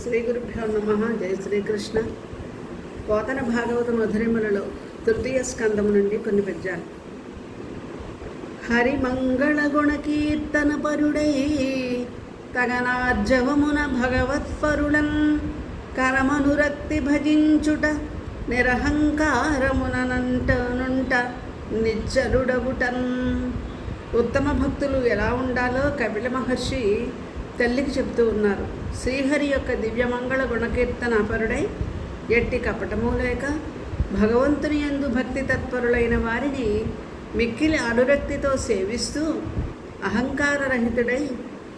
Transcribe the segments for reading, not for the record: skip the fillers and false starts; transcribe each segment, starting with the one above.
శ్రీ గురుభ్యో నమ. జయ శ్రీకృష్ణ. పోతన భాగవత మధురిమలలో తృతీయ స్కందము నుండి కొన్ని పద్యాలు. హరిమంగళ గుణ కీర్తన పరుడై తగనార్జవమున భగవత్పరులన్ కరమనురక్తి భజించుట నిరహంకారమునంట నిచ్చరుడగుటన్. ఉత్తమ భక్తులు ఎలా ఉండాలో కపిల మహర్షి తల్లికి చెప్తూ ఉన్నారు. శ్రీహరి యొక్క దివ్యమంగళ గుణకీర్తన అపరుడై ఎట్టి కపటము లేక భగవంతుని యందు భక్తి తత్పరులైన వారిని మిక్కిలి అనురక్తితో సేవిస్తూ అహంకారరహితుడై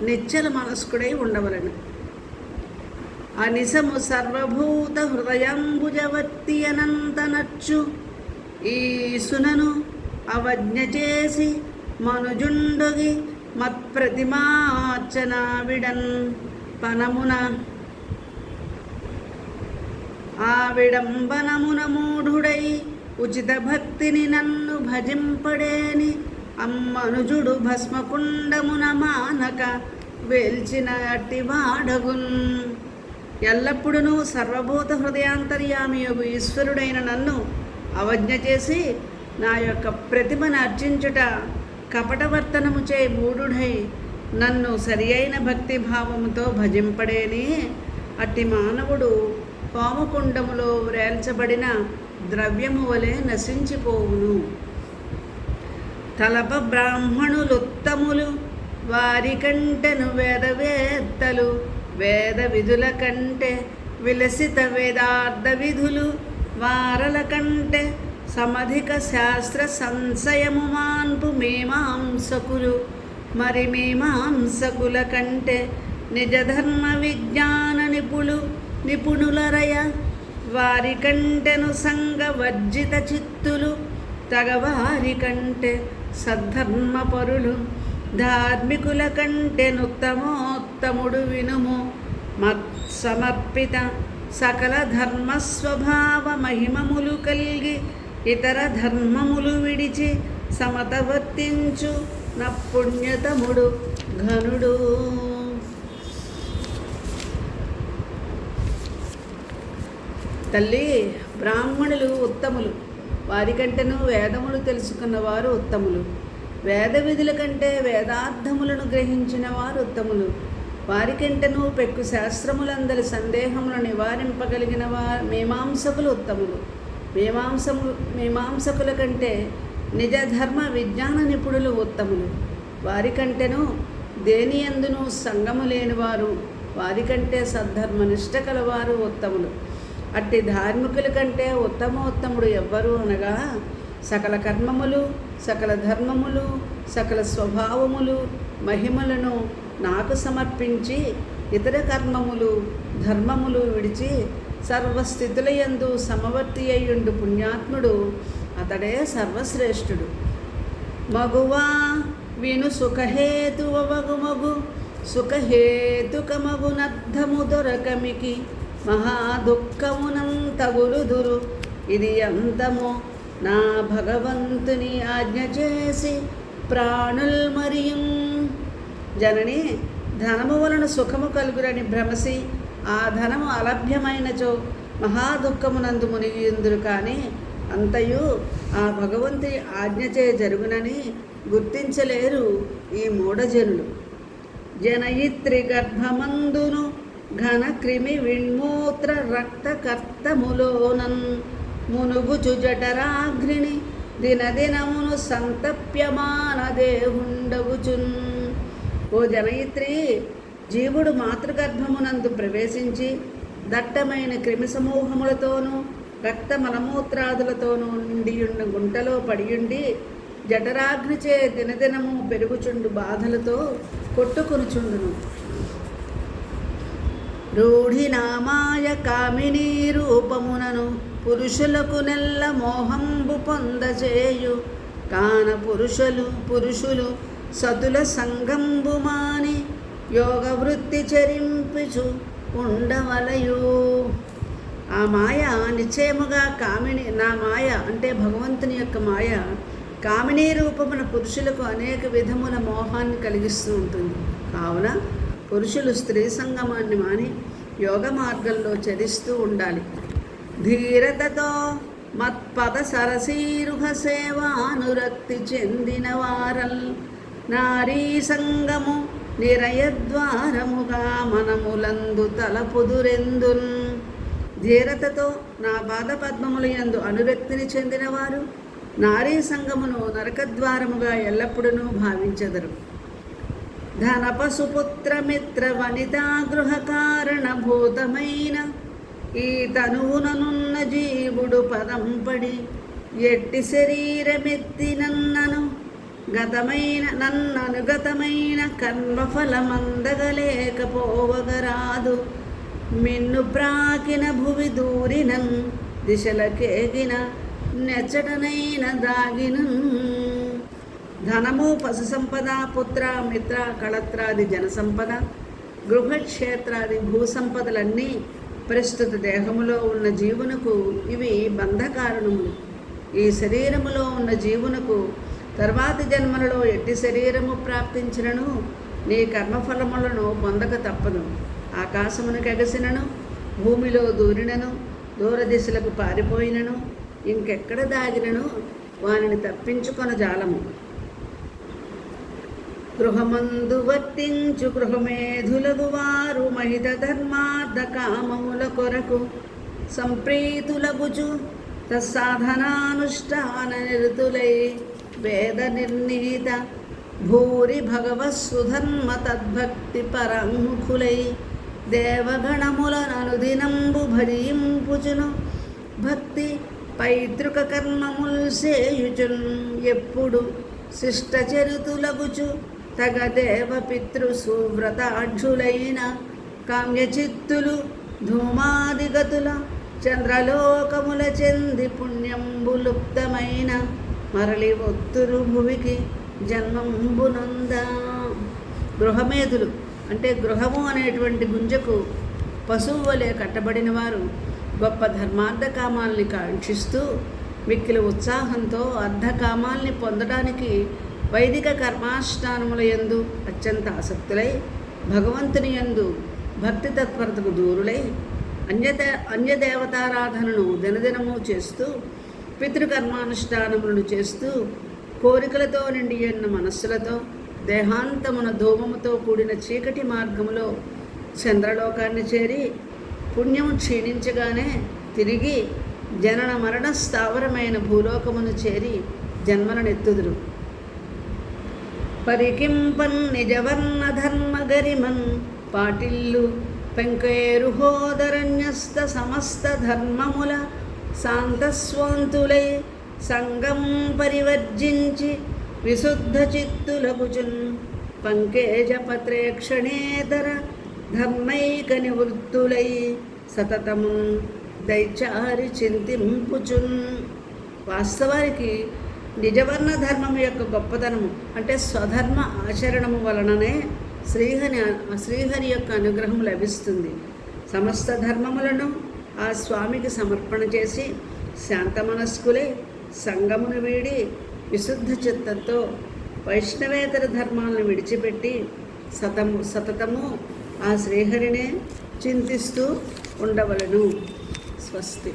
నిశ్చల మనస్కుడై ఉండవలను. అనిసము సర్వభూత హృదయంబుజవర్తి అనంతనచ్చు ఈసునను అవజ్ఞ చేసి మనుజుండొగి మత్ప్రతిమార్చన విడన్ పనమున ఆ విడంబనమున మూఢుడై ఉచిత భక్తిని నన్ను భజింపడేని అమ్మనుజుడు భస్మకుండమున మానక వేల్చిన అట్టివాడగున్. ఎల్లప్పుడూ సర్వభూత హృదయాంతర్యామియగు ఈశ్వరుడైన నన్ను అవజ్ఞ చేసి నా యొక్క ప్రతిమను అర్చించుట కపటవర్తనము చే మూఢుడై నన్ను సరి అయిన భక్తిభావముతో భజింపడేని అట్టి మానవుడు హోమకుండములో వ్రేల్చబడిన ద్రవ్యము వలె నశించిపోవును. తలప బ్రాహ్మణులుత్తములు వారి కంటెను వేదవేత్తలు వేద విధుల కంటే విలసిత వేదార్థ విధులు వారల కంటే సమధిక శాస్త్ర సంశయము మాన్పు మీమాంసకులు మరి మీమాంసకుల కంటే నిజధర్మ విజ్ఞాన నిపుణులరయ వారి కంటెను సంగ వర్జిత చిత్తులు తగవారి కంటే సద్ధర్మపరులు ధార్మికుల కంటే నుత్తమోత్తముడు వినుము మత్సమర్పిత సకల ధర్మస్వభావ మహిమములు కలిగి ఇతర ధర్మములు విడిచి సమత వర్తించు నపుణ్యతముడు ఘనుడు. తల్లి, బ్రాహ్మణులు ఉత్తములు, వారికంటేనూ వేదములు తెలుసుకున్నవారు ఉత్తములు, వేద విధుల కంటే వేదార్థములను గ్రహించిన వారు ఉత్తములు, వారికంటేనూ పెక్కు శాస్త్రములందరి సందేహములు నివారింపగలిగిన మీమాంసకులు ఉత్తములు, మీమాంసకుల కంటే నిజ ధర్మ విజ్ఞాన నిపుణులు ఉత్తములు, వారికంటేనూ దేని యందునూ సంగము లేనివారు, వారికంటే సద్ధర్మనిష్ట కలవారు ఉత్తములు. అట్టి ధార్మికుల కంటే ఉత్తమోత్తముడు ఎవ్వరు అనగా సకల కర్మములు సకల ధర్మములు సకల స్వభావములు మహిమలను నాకు సమర్పించి ఇతర కర్మములు ధర్మములు విడిచి సర్వస్థితులయందు సమవర్తి అయ్యుండు పుణ్యాత్ముడు అతడే సర్వశ్రేష్ఠుడు. మగువా విను సుఖహేతువగు సుఖహేతుకమగునర్థము దొరకమికి మహాదుఃఖమునం తగులుదురు ఇది అంతమో నా భగవంతుని ఆజ్ఞ చేసి ప్రాణుల్ మరియు. జనని, ధనము వలన సుఖము కలుగురని భ్రమసి ఆ ధనము అలభ్యమైనచో మహాదుఃఖమునందు మునిగిందురు. కానీ అంతయు ఆ భగవంతుని ఆజ్ఞచే జరుగునని గుర్తించలేరు ఈ మూఢజనులు. జనయిత్రి గర్భమందును ఘన క్రిమి విణ్మూత్ర రక్త కర్తములోనన్ మునుగుచు జఠరాగ్ని దినదినమును సంతప్యమానదేహుండగుచున్. ఓ జనయిత్రి, జీవుడు మాతృగర్భమునందు ప్రవేశించి దట్టమైన క్రిమి సమూహములతోనూ రక్త మలమూత్రాదులతోనూ నిండియుండు గుంటలో పడియుండి జఠరాగ్నిచే దినదినము పెరుగుచుండు బాధలతో కొట్టుకొనుచుండును. రూఢినామాయ కామినీ రూపమునను పురుషులకు నెల్ల మోహంబు పొందచేయు కాన పురుషులు సతుల సంగంబు మాని యోగ వృత్తి చరింపుచు ఉండవలయు. ఆ మాయ నిశ్చయముగా కామిని, నా మాయ అంటే భగవంతుని యొక్క మాయ కామినీ రూపమున పురుషులకు అనేక విధముల మోహాన్ని కలిగిస్తూ ఉంటుంది. కావున పురుషులు స్త్రీ సంగమాన్ని మాని యోగ మార్గంలో చరిస్తూ ఉండాలి. ధీరతతో మత్పద సరసీరుహ సేవానురక్తి చెందిన వారల్ నారీ సంగము నిరయద్వారముగా మనములందు తలపుదురెందున్. ధీరతతో నా పాదపద్మముల యందు అనురక్తిని చెందినవారు నారీ సంగమును నరకద్వారముగా ఎల్లప్పుడూ భావించెదరు. ధనపసుపుత్ర మిత్ర వనితా గృహ కారణభూతమైన ఈ తనువుననున్న జీవుడు పదంపడి ఎట్టి శరీరమెత్తి నన్ననుగతమైన కర్మఫలమందగలేకపోవగరాదు. మిన్ను ప్రాకిన భువి దూరినన్ దిశలకేగిన నెచ్చటనైన దాగినన్. ధనము, పశు సంపద, పుత్ర, మిత్ర, కళత్రాది జనసంపద, గృహక్షేత్రాది భూసంపదలన్నీ ప్రస్తుత దేహములో ఉన్న జీవునకు ఇవి బంధకారణములు. ఈ శరీరములో ఉన్న జీవునకు తర్వాతి జన్మలలో ఎట్టి శరీరము ప్రాప్తించినను నీ కర్మఫలములను పొందక తప్పదు. ఆకాశమునకు ఎగసినను, భూమిలో దూరినను, దూరదిశలకు పారిపోయినను, ఇంకెక్కడ దాగినను వానిని తప్పించుకొన జాలము. గృహమందు వర్తించు గృహమేధులగు వారు మహిత ధర్మార్థ కామముల కొరకు సంప్రీతులగుచు తత్సాధనానుష్ఠాన నిరతులై వేద నిర్ణీత భూరి భగవత్సుధర్మ తద్భక్తి పరముఖులై దేవగణములననుదినంబు భజింపుచును భక్తి పైతృక కర్మముల్ సేయుచున్ ఎప్పుడు శిష్టచరితులగుచు తగ దేవ పితృ సువ్రతాఢ్యులైన కామ్యచిత్తులు ధూమాదిగతుల చంద్రలోకముల చెంది పుణ్యంబులుప్తమైన మరలి ఒత్తురు భువికి జన్మంబునందా. గృహమేధులు అంటే గృహము అనేటువంటి గుంజకు పశువు వలె కట్టబడిన వారు గొప్ప ధర్మార్థ కామాల్ని కాంక్షిస్తూ మిక్కిలి ఉత్సాహంతో అర్ధకామాల్ని పొందడానికి వైదిక కర్మానుష్ఠానముల యందు అత్యంత ఆసక్తులై భగవంతుని యందు భక్తి తత్పరతకు దూరులై అన్యదేవతారాధనను దినదినము చేస్తూ పితృకర్మానుష్ఠానములను చేస్తూ కోరికలతో నిండి ఉన్న మనస్సులతో దేహాంతమున ధూమముతో కూడిన చీకటి మార్గములో చంద్రలోకాన్ని చేరి పుణ్యము క్షీణించగానే తిరిగి జనన మరణ స్థావరమైన భూలోకమును చేరి జన్మలనెత్తుదురు. పరికింపన్ నిజవర్ణ ధర్మ గరిమన్ పాటిల్లు పెంకేరుహోదరణ్యస్త సమస్త ధర్మముల శాంతస్వంతులై సంగం పరివర్జించి విశుద్ధ చిత్తులగుచున్ పంకేజపత్రేక్షణేతర ధర్మైక నివృత్తులై సతతము దైచారి చింతింపుచున్. వాస్తవానికి నిజవర్ణ ధర్మము యొక్క గొప్పతనము అంటే స్వధర్మ ఆచరణము వలననే శ్రీహరి యొక్క అనుగ్రహం లభిస్తుంది. సమస్త ధర్మములను ఆ స్వామికి సమర్పణ చేసి శాంతమనస్కులై సంగమును వీడి విశుద్ధ చిత్తంతో వైష్ణవేతర ధర్మాలను విడిచిపెట్టి సతతము ఆ శ్రీహరినే చింతిస్తూ ఉండవలను. స్వస్తి.